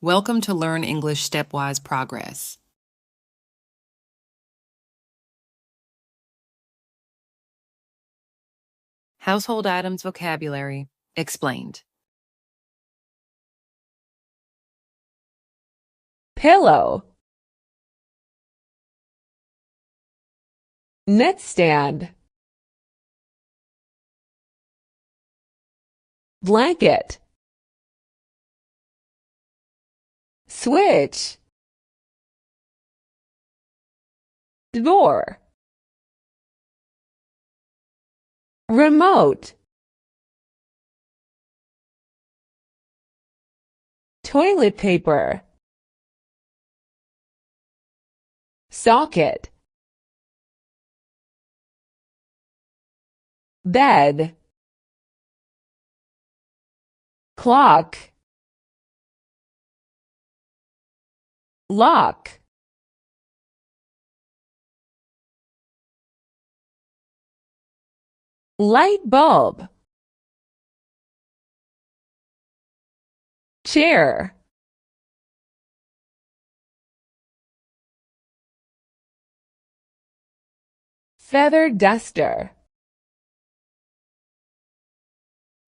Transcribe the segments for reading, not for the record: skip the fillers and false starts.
Welcome to Learn English Stepwise Progress. Household items vocabulary explained. Pillow, nightstand, blanket, switch, door, remote, toilet paper, socket, bed, clock, lock, light bulb, chair, feather duster,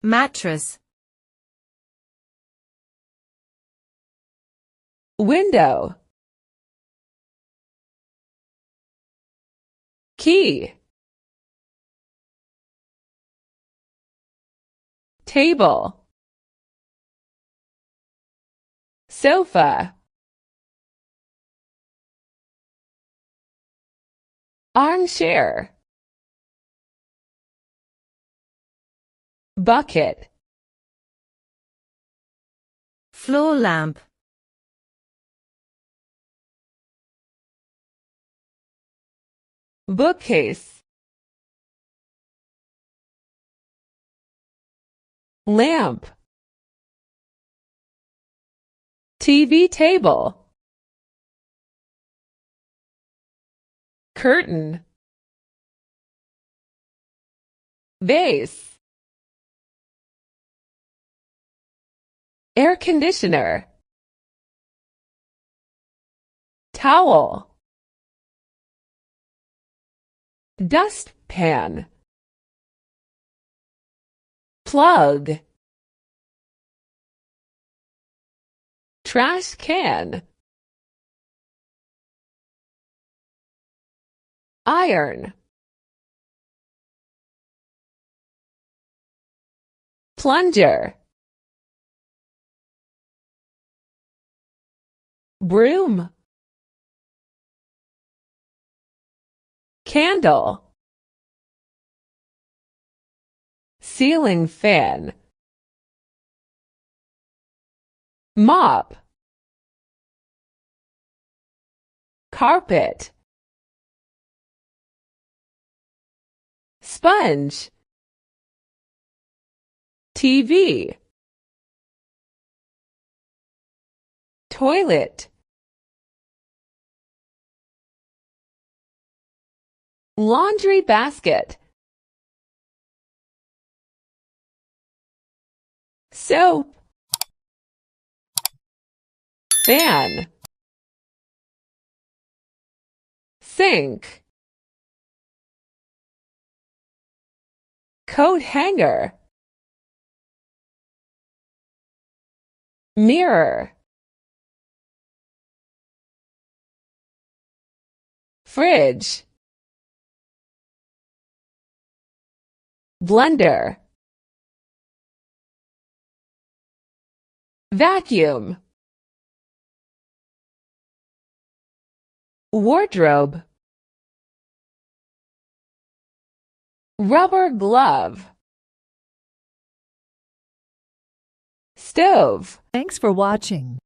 mattress, window, key, table, sofa, armchair, bucket, floor lamp, bookcase, lamp, TV table, curtain, vase, air conditioner, towel, dustpan, plug, trash can, iron, plunger, broom, candle, ceiling fan, mop, carpet, sponge, TV, toilet, laundry basket, soap, fan, sink, coat hanger, mirror, fridge, blender, vacuum, wardrobe, rubber glove, stove. Thanks for watching.